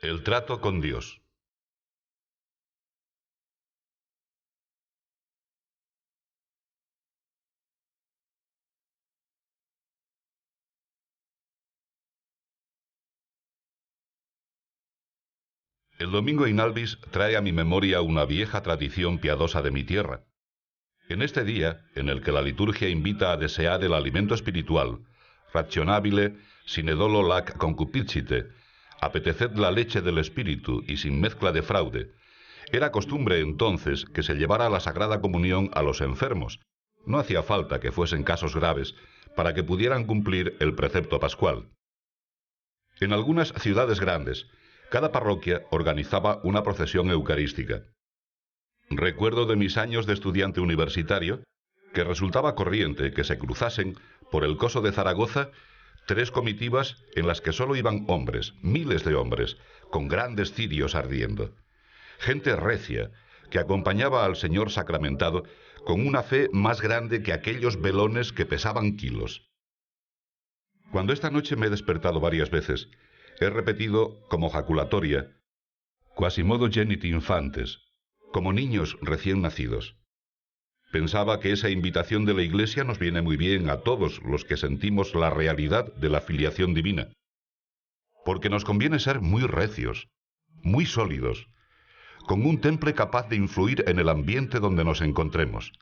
El trato con Dios. El domingo Inalvis trae a mi memoria una vieja tradición piadosa de mi tierra. En este día, en el que la liturgia invita a desear el alimento espiritual, rationabile sine dolo lac concupiscite, apeteced la leche del espíritu y sin mezcla de fraude, era costumbre entonces que se llevara la Sagrada Comunión a los enfermos. No hacía falta que fuesen casos graves para que pudieran cumplir el precepto pascual. En algunas ciudades grandes, cada parroquia organizaba una procesión eucarística. Recuerdo de mis años de estudiante universitario que resultaba corriente que se cruzasen por el coso de Zaragoza 3 comitivas en las que solo iban hombres, miles de hombres, con grandes cirios ardiendo. Gente recia que acompañaba al Señor sacramentado con una fe más grande que aquellos velones que pesaban kilos. Cuando esta noche me he despertado varias veces, he repetido como jaculatoria, quasimodo genit infantes, como niños recién nacidos. Pensaba que esa invitación de la Iglesia nos viene muy bien a todos los que sentimos la realidad de la filiación divina, porque nos conviene ser muy recios, muy sólidos, con un temple capaz de influir en el ambiente donde nos encontremos,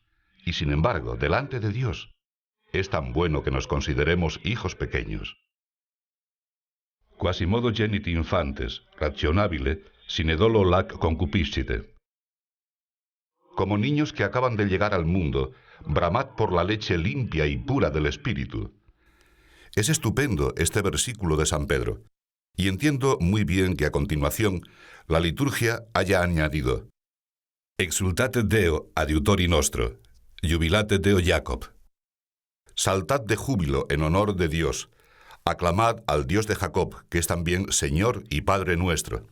y sin embargo, delante de Dios, es tan bueno que nos consideremos hijos pequeños. Quasimodo genit infantes, rationabile, sine dolo lac concupiscite. Como niños que acaban de llegar al mundo, bramad por la leche limpia y pura del Espíritu. Es estupendo este versículo de San Pedro, y entiendo muy bien que a continuación la liturgia haya añadido Exultate Deo adiutori nostro, jubilate Deo Jacob. Saltad de júbilo en honor de Dios, aclamad al Dios de Jacob, que es también Señor y Padre nuestro.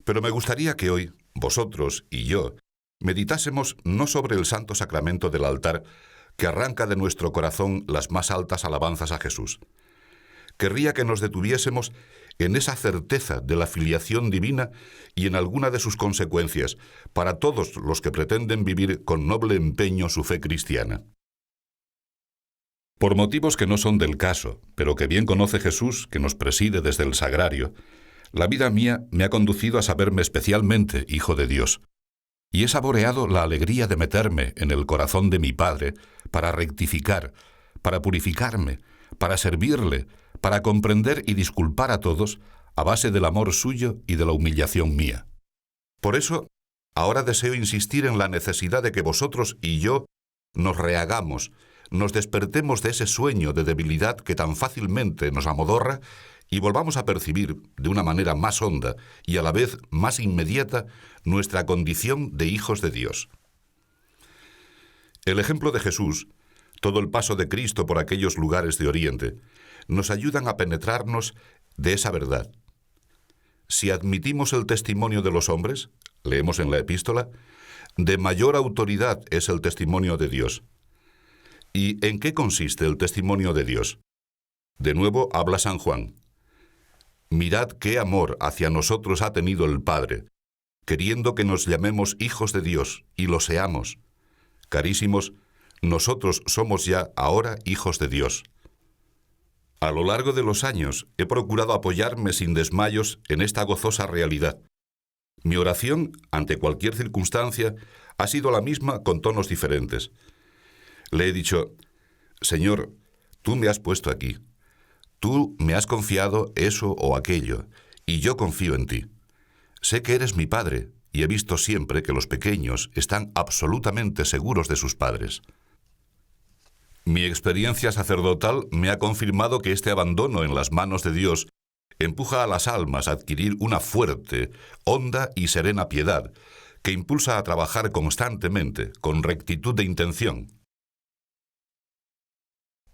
Pero me gustaría que hoy, vosotros y yo, meditásemos no sobre el santo sacramento del altar que arranca de nuestro corazón las más altas alabanzas a Jesús. Querría que nos detuviésemos en esa certeza de la filiación divina y en alguna de sus consecuencias para todos los que pretenden vivir con noble empeño su fe cristiana. Por motivos que no son del caso, pero que bien conoce Jesús, que nos preside desde el sagrario, la vida mía me ha conducido a saberme especialmente hijo de Dios, y he saboreado la alegría de meterme en el corazón de mi Padre para rectificar, para purificarme, para servirle, para comprender y disculpar a todos a base del amor suyo y de la humillación mía. Por eso, ahora deseo insistir en la necesidad de que vosotros y yo nos rehagamos, nos despertemos de ese sueño de debilidad que tan fácilmente nos amodorra y volvamos a percibir de una manera más honda y a la vez más inmediata nuestra condición de hijos de Dios. El ejemplo de Jesús, todo el paso de Cristo por aquellos lugares de Oriente, nos ayudan a penetrarnos de esa verdad. Si admitimos el testimonio de los hombres, leemos en la epístola, de mayor autoridad es el testimonio de Dios. ¿Y en qué consiste el testimonio de Dios? De nuevo habla San Juan. Mirad qué amor hacia nosotros ha tenido el Padre, queriendo que nos llamemos hijos de Dios y lo seamos. Carísimos, nosotros somos ya ahora hijos de Dios. A lo largo de los años he procurado apoyarme sin desmayos en esta gozosa realidad. Mi oración, ante cualquier circunstancia, ha sido la misma con tonos diferentes. Le he dicho, Señor, tú me has puesto aquí. Tú me has confiado eso o aquello, y yo confío en ti. Sé que eres mi Padre, y he visto siempre que los pequeños están absolutamente seguros de sus padres. Mi experiencia sacerdotal me ha confirmado que este abandono en las manos de Dios empuja a las almas a adquirir una fuerte, honda y serena piedad, que impulsa a trabajar constantemente, con rectitud de intención.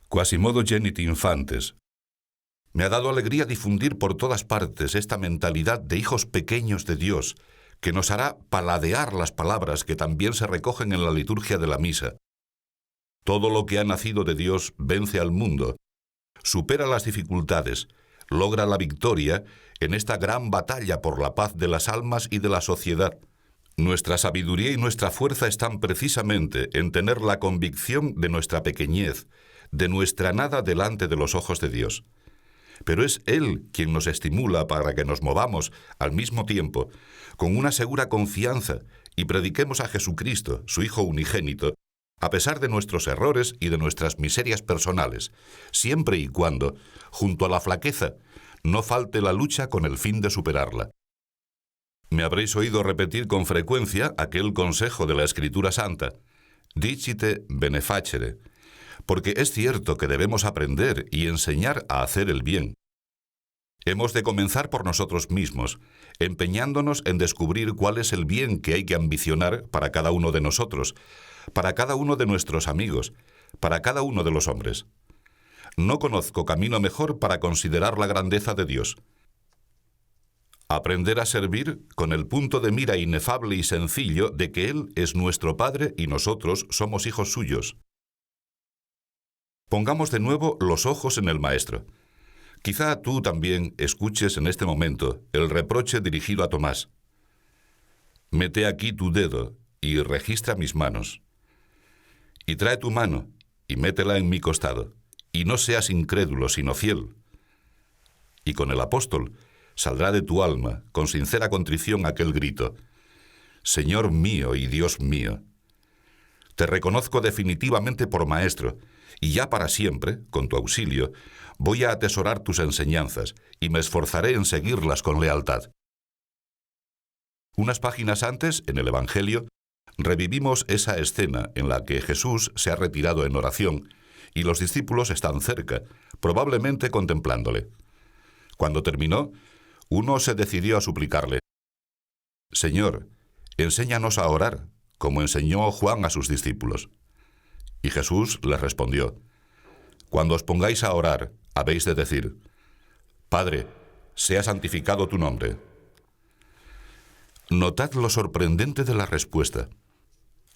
Quasimodo genit infantes. Me ha dado alegría difundir por todas partes esta mentalidad de hijos pequeños de Dios, que nos hará paladear las palabras que también se recogen en la liturgia de la misa. Todo lo que ha nacido de Dios vence al mundo, supera las dificultades, logra la victoria en esta gran batalla por la paz de las almas y de la sociedad. Nuestra sabiduría y nuestra fuerza están precisamente en tener la convicción de nuestra pequeñez, de nuestra nada delante de los ojos de Dios. Pero es Él quien nos estimula para que nos movamos al mismo tiempo con una segura confianza y prediquemos a Jesucristo, su Hijo unigénito, a pesar de nuestros errores y de nuestras miserias personales, siempre y cuando, junto a la flaqueza, no falte la lucha con el fin de superarla. Me habréis oído repetir con frecuencia aquel consejo de la Escritura Santa, dicite benefacere, porque es cierto que debemos aprender y enseñar a hacer el bien. Hemos de comenzar por nosotros mismos, empeñándonos en descubrir cuál es el bien que hay que ambicionar para cada uno de nosotros, para cada uno de nuestros amigos, para cada uno de los hombres. No conozco camino mejor para considerar la grandeza de Dios. Aprender a servir con el punto de mira inefable y sencillo de que Él es nuestro Padre y nosotros somos hijos suyos. Pongamos de nuevo los ojos en el Maestro. Quizá tú también escuches en este momento el reproche dirigido a Tomás. Mete aquí tu dedo y registra mis manos. Y trae tu mano y métela en mi costado, y no seas incrédulo sino fiel. Y con el apóstol saldrá de tu alma, con sincera contrición, aquel grito: Señor mío y Dios mío. Te reconozco definitivamente por maestro, y ya para siempre, con tu auxilio, voy a atesorar tus enseñanzas, y me esforzaré en seguirlas con lealtad. Unas páginas antes, en el Evangelio, revivimos esa escena en la que Jesús se ha retirado en oración, y los discípulos están cerca, probablemente contemplándole. Cuando terminó, uno se decidió a suplicarle: Señor, enséñanos a orar, como enseñó Juan a sus discípulos. Y Jesús les respondió: Cuando os pongáis a orar, habéis de decir: Padre, sea santificado tu nombre. Notad lo sorprendente de la respuesta.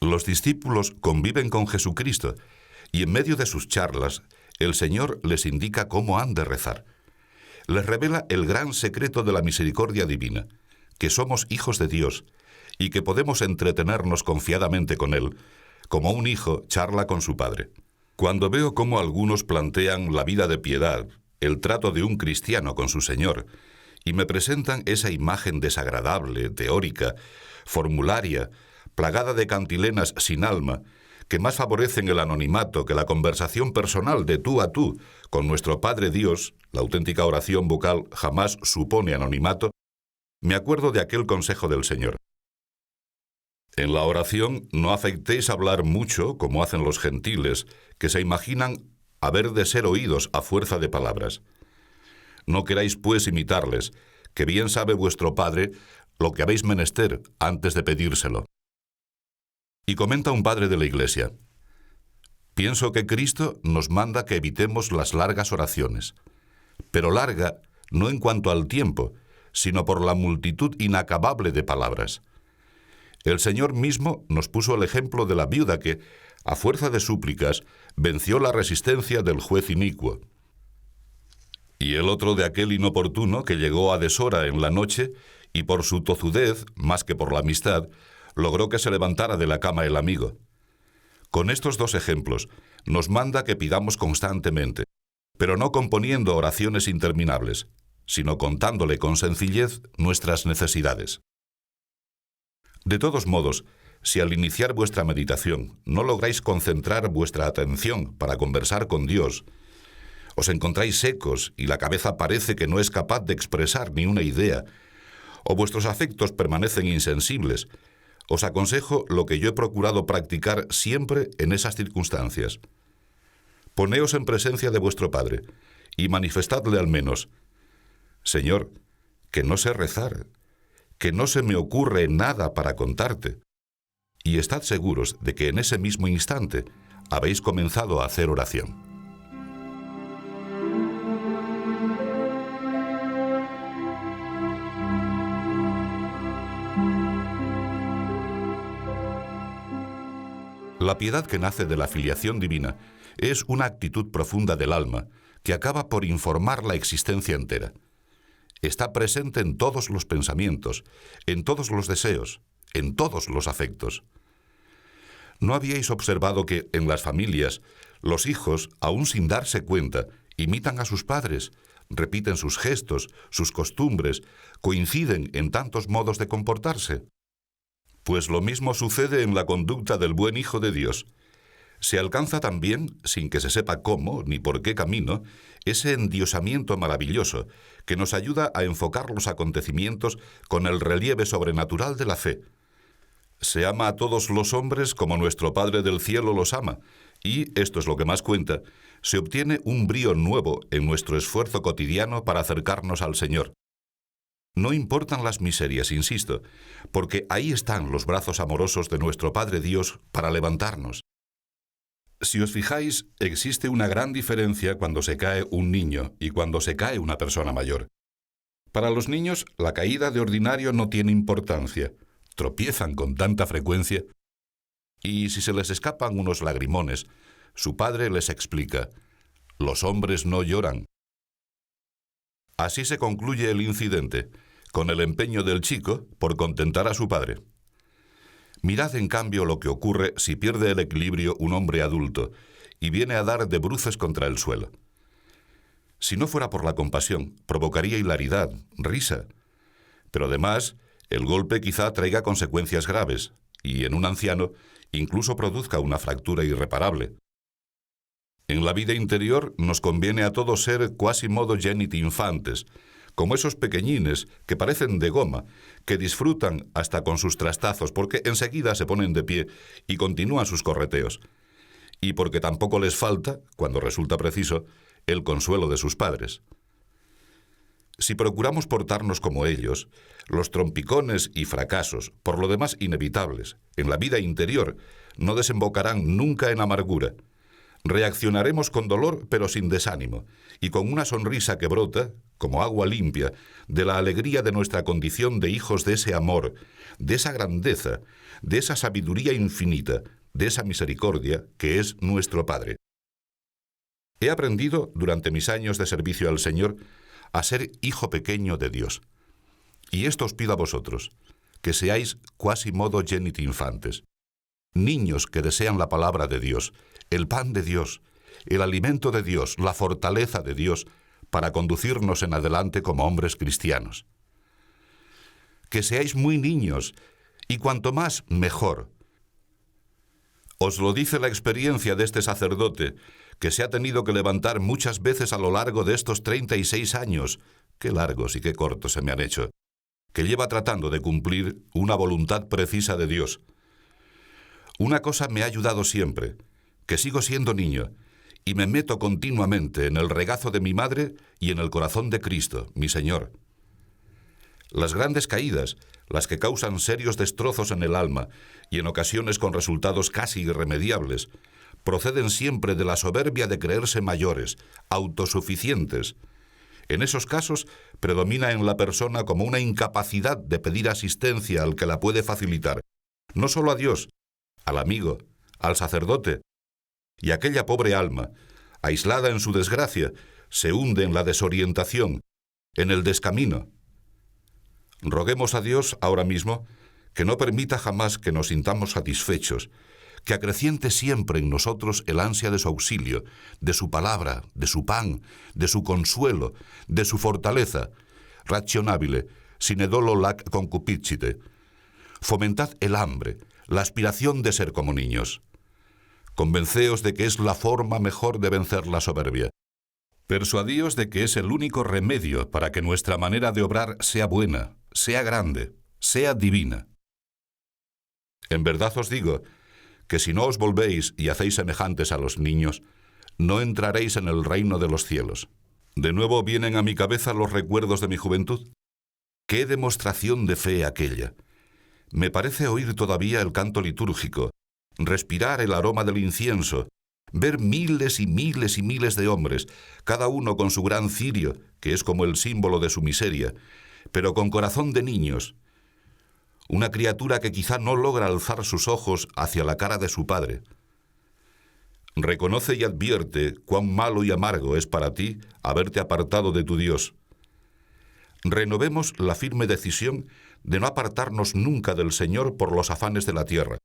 Los discípulos conviven con Jesucristo, y en medio de sus charlas, el Señor les indica cómo han de rezar. Les revela el gran secreto de la misericordia divina, que somos hijos de Dios y que podemos entretenernos confiadamente con Él, como un hijo charla con su padre. Cuando veo cómo algunos plantean la vida de piedad, el trato de un cristiano con su Señor, y me presentan esa imagen desagradable, teórica, formularia, plagada de cantilenas sin alma, que más favorecen el anonimato que la conversación personal de tú a tú con nuestro Padre Dios, la auténtica oración vocal jamás supone anonimato, me acuerdo de aquel consejo del Señor. En la oración no afectéis a hablar mucho, como hacen los gentiles, que se imaginan haber de ser oídos a fuerza de palabras. No queráis, pues, imitarles, que bien sabe vuestro Padre lo que habéis menester antes de pedírselo. Y comenta un padre de la Iglesia: pienso que Cristo nos manda que evitemos las largas oraciones, pero larga no en cuanto al tiempo, sino por la multitud inacabable de palabras. El Señor mismo nos puso el ejemplo de la viuda que, a fuerza de súplicas, venció la resistencia del juez inicuo. Y el otro de aquel inoportuno que llegó a deshora en la noche y por su tozudez, más que por la amistad, logró que se levantara de la cama el amigo. Con estos dos ejemplos, nos manda que pidamos constantemente, pero no componiendo oraciones interminables, sino contándole con sencillez nuestras necesidades. De todos modos, si al iniciar vuestra meditación no lográis concentrar vuestra atención para conversar con Dios, os encontráis secos y la cabeza parece que no es capaz de expresar ni una idea, o vuestros afectos permanecen insensibles, os aconsejo lo que yo he procurado practicar siempre en esas circunstancias. Poneos en presencia de vuestro Padre y manifestadle al menos: Señor, que no sé rezar, que no se me ocurre nada para contarte. Y estad seguros de que en ese mismo instante habéis comenzado a hacer oración. La piedad que nace de la filiación divina es una actitud profunda del alma, que acaba por informar la existencia entera. Está presente en todos los pensamientos, en todos los deseos, en todos los afectos. ¿No habíais observado que en las familias los hijos, aun sin darse cuenta, imitan a sus padres, repiten sus gestos, sus costumbres, coinciden en tantos modos de comportarse? Pues lo mismo sucede en la conducta del buen Hijo de Dios. Se alcanza también, sin que se sepa cómo ni por qué camino, ese endiosamiento maravilloso que nos ayuda a enfocar los acontecimientos con el relieve sobrenatural de la fe. Se ama a todos los hombres como nuestro Padre del cielo los ama, y, esto es lo que más cuenta, se obtiene un brío nuevo en nuestro esfuerzo cotidiano para acercarnos al Señor. No importan las miserias, insisto, porque ahí están los brazos amorosos de nuestro Padre Dios para levantarnos. Si os fijáis, existe una gran diferencia cuando se cae un niño y cuando se cae una persona mayor. Para los niños, la caída de ordinario no tiene importancia. Tropiezan con tanta frecuencia. Y si se les escapan unos lagrimones, su padre les explica: los hombres no lloran. Así se concluye el incidente, con el empeño del chico por contentar a su padre. Mirad en cambio lo que ocurre si pierde el equilibrio un hombre adulto y viene a dar de bruces contra el suelo. Si no fuera por la compasión, provocaría hilaridad, risa. Pero además, el golpe quizá traiga consecuencias graves y en un anciano incluso produzca una fractura irreparable. En la vida interior nos conviene a todos ser quasi modo geniti infantes, como esos pequeñines que parecen de goma, que disfrutan hasta con sus trastazos porque enseguida se ponen de pie y continúan sus correteos, y porque tampoco les falta, cuando resulta preciso, el consuelo de sus padres. Si procuramos portarnos como ellos, los trompicones y fracasos, por lo demás inevitables, en la vida interior, no desembocarán nunca en amargura. Reaccionaremos con dolor pero sin desánimo, y con una sonrisa que brota, como agua limpia, de la alegría de nuestra condición de hijos de ese amor, de esa grandeza, de esa sabiduría infinita, de esa misericordia que es nuestro Padre. He aprendido, durante mis años de servicio al Señor, a ser hijo pequeño de Dios. Y esto os pido a vosotros, que seáis quasi modo geniti infantes, niños que desean la palabra de Dios, el pan de Dios, el alimento de Dios, la fortaleza de Dios, para conducirnos en adelante como hombres cristianos. Que seáis muy niños, y cuanto más, mejor. Os lo dice la experiencia de este sacerdote, que se ha tenido que levantar muchas veces a lo largo de estos 36 años, qué largos y qué cortos se me han hecho, que lleva tratando de cumplir una voluntad precisa de Dios. Una cosa me ha ayudado siempre, que sigo siendo niño, y me meto continuamente en el regazo de mi madre y en el corazón de Cristo, mi Señor. Las grandes caídas, las que causan serios destrozos en el alma, y en ocasiones con resultados casi irremediables, proceden siempre de la soberbia de creerse mayores, autosuficientes. En esos casos predomina en la persona como una incapacidad de pedir asistencia al que la puede facilitar, no solo a Dios, al amigo, al sacerdote, y aquella pobre alma, aislada en su desgracia, se hunde en la desorientación, en el descamino. Roguemos a Dios ahora mismo que no permita jamás que nos sintamos satisfechos, que acreciente siempre en nosotros el ansia de su auxilio, de su palabra, de su pan, de su consuelo, de su fortaleza. Rationabile, sine dolo lac concupiscite. Fomentad el hambre, la aspiración de ser como niños. Convenceos de que es la forma mejor de vencer la soberbia. Persuadíos de que es el único remedio para que nuestra manera de obrar sea buena, sea grande, sea divina. En verdad os digo que si no os volvéis y hacéis semejantes a los niños, no entraréis en el reino de los cielos. De nuevo vienen a mi cabeza los recuerdos de mi juventud. ¡Qué demostración de fe aquella! Me parece oír todavía el canto litúrgico, respirar el aroma del incienso, ver miles y miles y miles de hombres, cada uno con su gran cirio, que es como el símbolo de su miseria, pero con corazón de niños. Una criatura que quizá no logra alzar sus ojos hacia la cara de su padre. Reconoce y advierte cuán malo y amargo es para ti haberte apartado de tu Dios. Renovemos la firme decisión de no apartarnos nunca del Señor por los afanes de la tierra.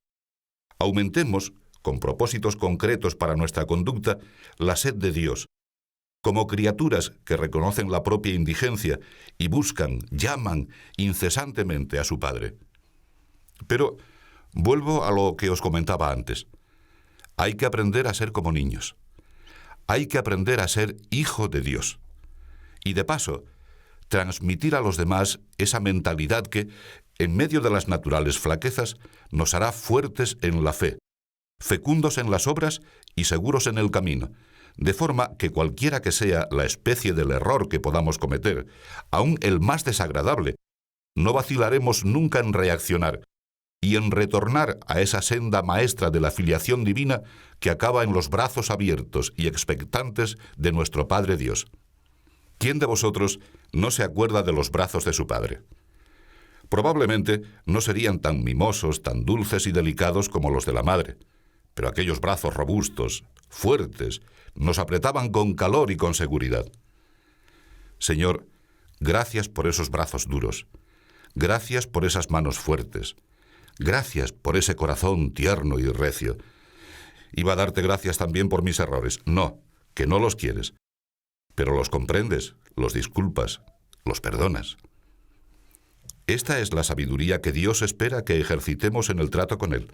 Aumentemos, con propósitos concretos para nuestra conducta, la sed de Dios. Como criaturas que reconocen la propia indigencia y buscan, llaman incesantemente a su Padre. Pero vuelvo a lo que os comentaba antes. Hay que aprender a ser como niños. Hay que aprender a ser hijo de Dios. Y de paso, transmitir a los demás esa mentalidad que, en medio de las naturales flaquezas, nos hará fuertes en la fe, fecundos en las obras y seguros en el camino, de forma que cualquiera que sea la especie del error que podamos cometer, aun el más desagradable, no vacilaremos nunca en reaccionar y en retornar a esa senda maestra de la filiación divina que acaba en los brazos abiertos y expectantes de nuestro Padre Dios. ¿Quién de vosotros no se acuerda de los brazos de su Padre? Probablemente no serían tan mimosos, tan dulces y delicados como los de la madre, pero aquellos brazos robustos, fuertes, nos apretaban con calor y con seguridad. Señor, gracias por esos brazos duros, gracias por esas manos fuertes, gracias por ese corazón tierno y recio. Iba a darte gracias también por mis errores. No, que no los quieres, pero los comprendes, los disculpas, los perdonas. Esta es la sabiduría que Dios espera que ejercitemos en el trato con Él.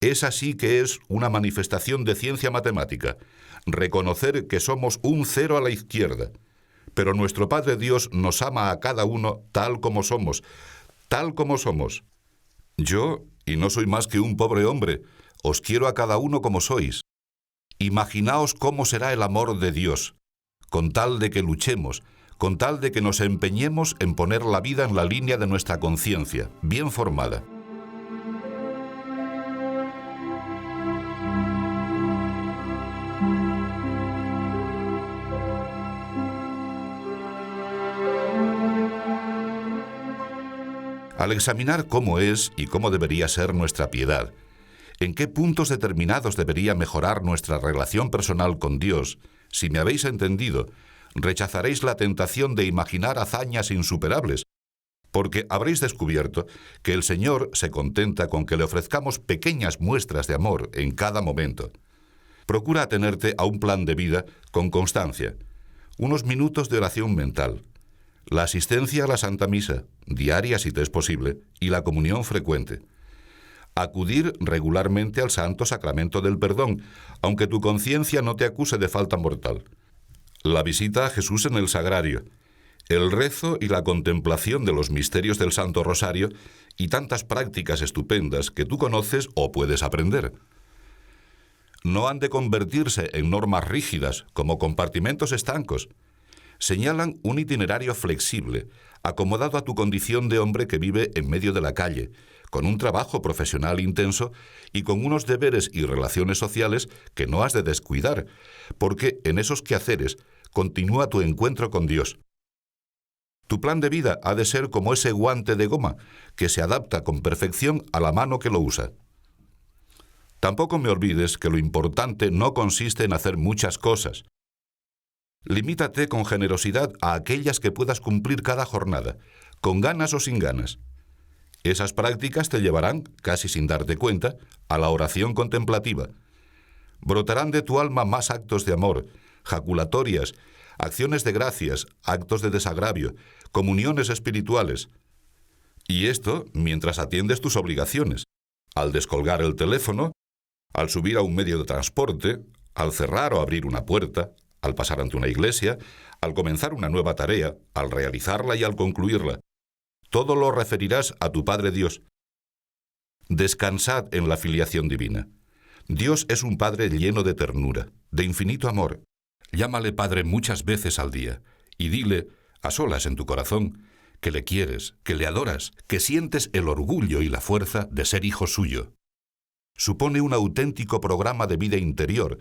Esa sí que es una manifestación de ciencia matemática, reconocer que somos un cero a la izquierda, pero nuestro Padre Dios nos ama a cada uno tal como somos, tal como somos. Yo, y no soy más que un pobre hombre, os quiero a cada uno como sois. Imaginaos cómo será el amor de Dios, con tal de que luchemos, con tal de que nos empeñemos en poner la vida en la línea de nuestra conciencia, bien formada. Al examinar cómo es y cómo debería ser nuestra piedad, en qué puntos determinados debería mejorar nuestra relación personal con Dios, si me habéis entendido, rechazaréis la tentación de imaginar hazañas insuperables, porque habréis descubierto que el Señor se contenta con que le ofrezcamos pequeñas muestras de amor en cada momento. Procura atenerte a un plan de vida con constancia, unos minutos de oración mental, la asistencia a la Santa Misa, diaria si te es posible, y la comunión frecuente. Acudir regularmente al Santo Sacramento del Perdón, aunque tu conciencia no te acuse de falta mortal. La visita a Jesús en el Sagrario, el rezo y la contemplación de los misterios del Santo Rosario y tantas prácticas estupendas que tú conoces o puedes aprender. No han de convertirse en normas rígidas como compartimentos estancos. Señalan un itinerario flexible, acomodado a tu condición de hombre que vive en medio de la calle, con un trabajo profesional intenso y con unos deberes y relaciones sociales que no has de descuidar, porque en esos quehaceres continúa tu encuentro con Dios. Tu plan de vida ha de ser como ese guante de goma que se adapta con perfección a la mano que lo usa. Tampoco me olvides que lo importante no consiste en hacer muchas cosas. Limítate con generosidad a aquellas que puedas cumplir cada jornada, con ganas o sin ganas. Esas prácticas te llevarán, casi sin darte cuenta, a la oración contemplativa. Brotarán de tu alma más actos de amor, jaculatorias, acciones de gracias, actos de desagravio, comuniones espirituales. Y esto mientras atiendes tus obligaciones, al descolgar el teléfono, al subir a un medio de transporte, al cerrar o abrir una puerta, al pasar ante una iglesia, al comenzar una nueva tarea, al realizarla y al concluirla. Todo lo referirás a tu Padre Dios. Descansad en la filiación divina. Dios es un Padre lleno de ternura, de infinito amor. Llámale Padre muchas veces al día y dile, a solas en tu corazón, que le quieres, que le adoras, que sientes el orgullo y la fuerza de ser hijo suyo. Supone un auténtico programa de vida interior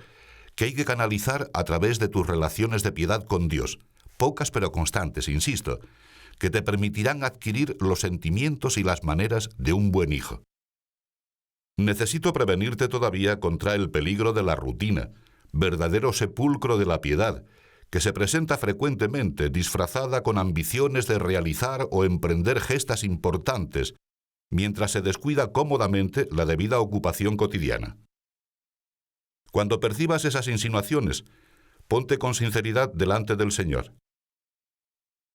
que hay que canalizar a través de tus relaciones de piedad con Dios, pocas pero constantes, insisto, que te permitirán adquirir los sentimientos y las maneras de un buen hijo. Necesito prevenirte todavía contra el peligro de la rutina, verdadero sepulcro de la piedad, que se presenta frecuentemente disfrazada con ambiciones de realizar o emprender gestas importantes, mientras se descuida cómodamente la debida ocupación cotidiana. Cuando percibas esas insinuaciones, ponte con sinceridad delante del Señor.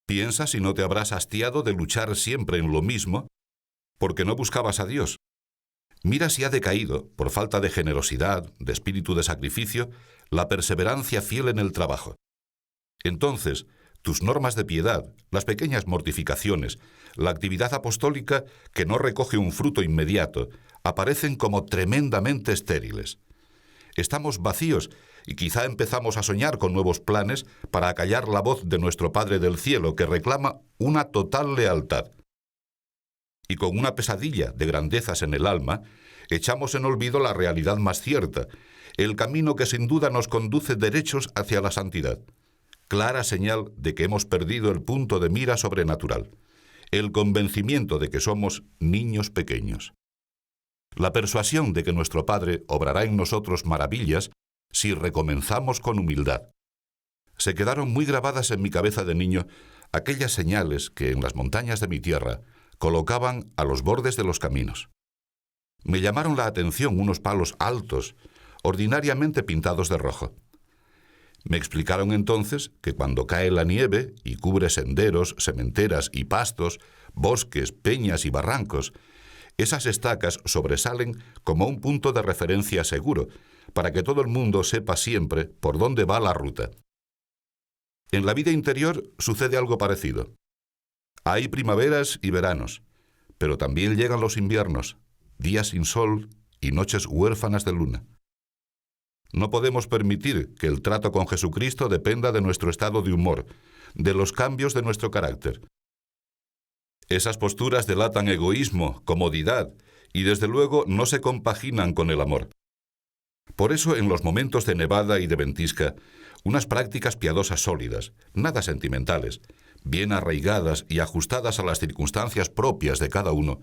Piensa si no te habrás hastiado de luchar siempre en lo mismo, porque no buscabas a Dios. Mira si ha decaído, por falta de generosidad, de espíritu de sacrificio, la perseverancia fiel en el trabajo. Entonces, tus normas de piedad, las pequeñas mortificaciones, la actividad apostólica que no recoge un fruto inmediato, aparecen como tremendamente estériles. Estamos vacíos y quizá empezamos a soñar con nuevos planes para acallar la voz de nuestro Padre del Cielo que reclama una total lealtad. Y con una pesadilla de grandezas en el alma, echamos en olvido la realidad más cierta, el camino que sin duda nos conduce derechos hacia la santidad. Clara señal de que hemos perdido el punto de mira sobrenatural, el convencimiento de que somos niños pequeños. La persuasión de que nuestro Padre obrará en nosotros maravillas si recomenzamos con humildad. Se quedaron muy grabadas en mi cabeza de niño aquellas señales que en las montañas de mi tierra colocaban a los bordes de los caminos. Me llamaron la atención unos palos altos, ordinariamente pintados de rojo. Me explicaron entonces que cuando cae la nieve y cubre senderos, sementeras y pastos, bosques, peñas y barrancos, esas estacas sobresalen como un punto de referencia seguro, para que todo el mundo sepa siempre por dónde va la ruta. En la vida interior sucede algo parecido. Hay primaveras y veranos, pero también llegan los inviernos, días sin sol y noches huérfanas de luna. No podemos permitir que el trato con Jesucristo dependa de nuestro estado de humor, de los cambios de nuestro carácter. Esas posturas delatan egoísmo, comodidad, y desde luego no se compaginan con el amor. Por eso, en los momentos de nevada y de ventisca, unas prácticas piadosas sólidas, nada sentimentales, bien arraigadas y ajustadas a las circunstancias propias de cada uno,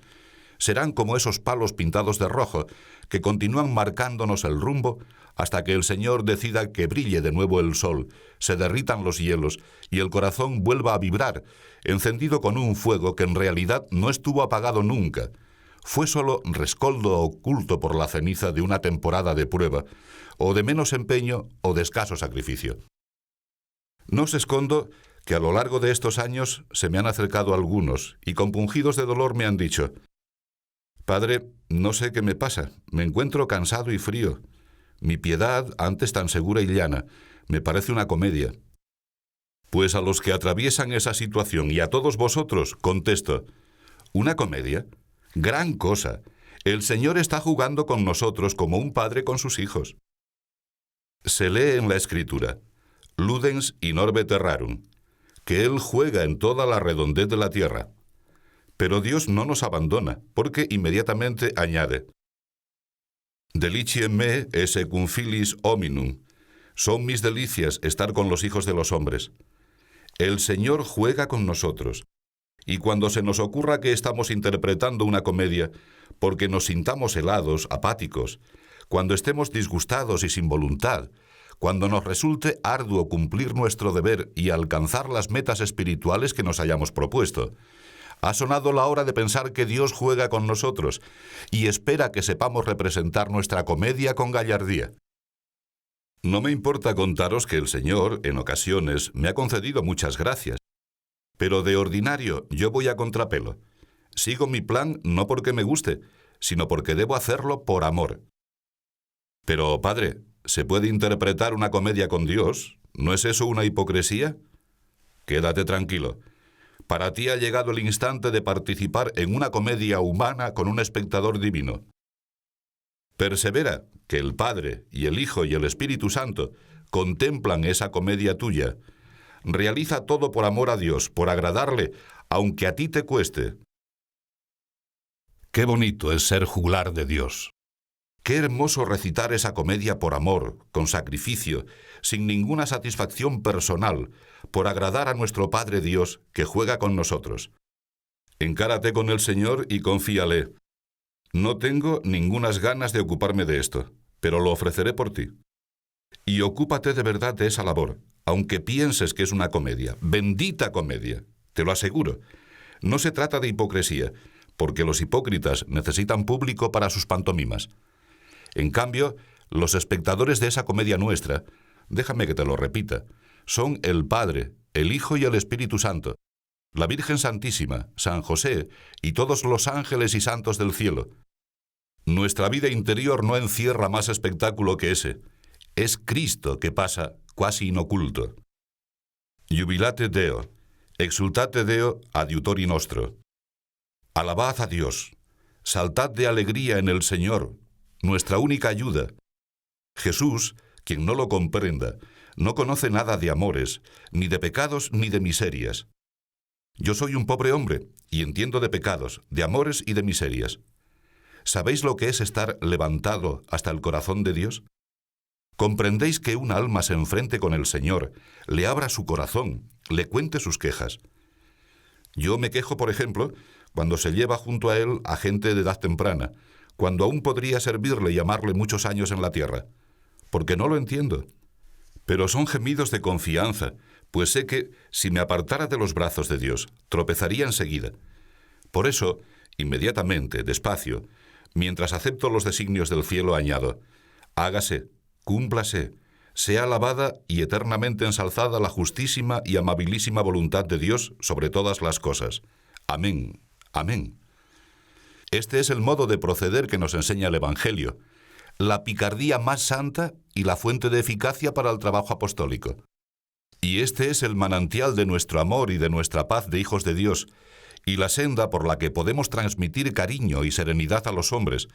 serán como esos palos pintados de rojo que continúan marcándonos el rumbo hasta que el Señor decida que brille de nuevo el sol, se derritan los hielos y el corazón vuelva a vibrar, encendido con un fuego que en realidad no estuvo apagado nunca. Fue solo rescoldo oculto por la ceniza de una temporada de prueba, o de menos empeño o de escaso sacrificio. No os escondo que a lo largo de estos años se me han acercado algunos y compungidos de dolor me han dicho: «Padre, no sé qué me pasa, me encuentro cansado y frío. Mi piedad, antes tan segura y llana, me parece una comedia». Pues a los que atraviesan esa situación y a todos vosotros contesto: ¿una comedia? ¡Gran cosa! El Señor está jugando con nosotros como un padre con sus hijos. Se lee en la Escritura: «Ludens in orbe terrarum», que Él juega en toda la redondez de la tierra. Pero Dios no nos abandona, porque inmediatamente añade: «Deliciae me esse cum filis hominum». Son mis delicias estar con los hijos de los hombres. El Señor juega con nosotros. Y cuando se nos ocurra que estamos interpretando una comedia, porque nos sintamos helados, apáticos, cuando estemos disgustados y sin voluntad, cuando nos resulte arduo cumplir nuestro deber y alcanzar las metas espirituales que nos hayamos propuesto, ha sonado la hora de pensar que Dios juega con nosotros y espera que sepamos representar nuestra comedia con gallardía. No me importa contaros que el Señor, en ocasiones, me ha concedido muchas gracias, pero de ordinario yo voy a contrapelo. Sigo mi plan no porque me guste, sino porque debo hacerlo por amor. Pero, Padre, ¿se puede interpretar una comedia con Dios? ¿No es eso una hipocresía? Quédate tranquilo. Para ti ha llegado el instante de participar en una comedia humana con un espectador divino. Persevera, que el Padre y el Hijo y el Espíritu Santo contemplan esa comedia tuya. Realiza todo por amor a Dios, por agradarle, aunque a ti te cueste. Qué bonito es ser juglar de Dios. Qué hermoso recitar esa comedia por amor, con sacrificio, sin ninguna satisfacción personal, por agradar a nuestro Padre Dios que juega con nosotros. Encárate con el Señor y confíale. No tengo ningunas ganas de ocuparme de esto, pero lo ofreceré por ti. Y ocúpate de verdad de esa labor, aunque pienses que es una comedia. Bendita comedia, te lo aseguro. No se trata de hipocresía, porque los hipócritas necesitan público para sus pantomimas. En cambio, los espectadores de esa comedia nuestra, déjame que te lo repita, son el Padre, el Hijo y el Espíritu Santo, la Virgen Santísima, San José y todos los ángeles y santos del cielo. Nuestra vida interior no encierra más espectáculo que ese. Es Cristo que pasa quasi inoculto. Jubilate Deo, exultate Deo adiutori nostro. Alabad a Dios, saltad de alegría en el Señor, nuestra única ayuda. Jesús, quien no lo comprenda, no conoce nada de amores, ni de pecados, ni de miserias. Yo soy un pobre hombre, y entiendo de pecados, de amores y de miserias. ¿Sabéis lo que es estar levantado hasta el corazón de Dios? ¿Comprendéis que un alma se enfrente con el Señor, le abra su corazón, le cuente sus quejas? Yo me quejo, por ejemplo, cuando se lleva junto a él a gente de edad temprana, cuando aún podría servirle y amarle muchos años en la tierra, porque no lo entiendo. Pero son gemidos de confianza, pues sé que, si me apartara de los brazos de Dios, tropezaría enseguida. Por eso, inmediatamente, despacio, mientras acepto los designios del cielo, añado: hágase, cúmplase, sea alabada y eternamente ensalzada la justísima y amabilísima voluntad de Dios sobre todas las cosas. Amén, amén. Este es el modo de proceder que nos enseña el Evangelio, la picardía más santa y la fuente de eficacia para el trabajo apostólico. Y este es el manantial de nuestro amor y de nuestra paz de hijos de Dios, y la senda por la que podemos transmitir cariño y serenidad a los hombres,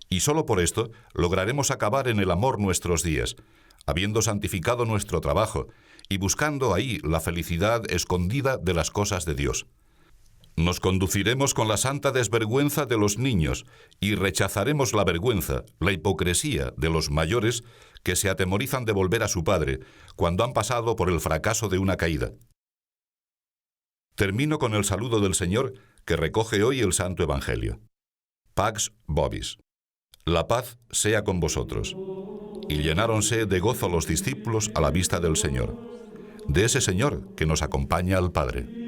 y solo por esto lograremos acabar en el amor nuestros días, habiendo santificado nuestro trabajo y buscando ahí la felicidad escondida de las cosas de Dios. Nos conduciremos con la santa desvergüenza de los niños y rechazaremos la vergüenza, la hipocresía de los mayores que se atemorizan de volver a su padre cuando han pasado por el fracaso de una caída. Termino con el saludo del Señor que recoge hoy el Santo Evangelio. Pax vobis. La paz sea con vosotros. Y llenáronse de gozo los discípulos a la vista del Señor, de ese Señor que nos acompaña al Padre.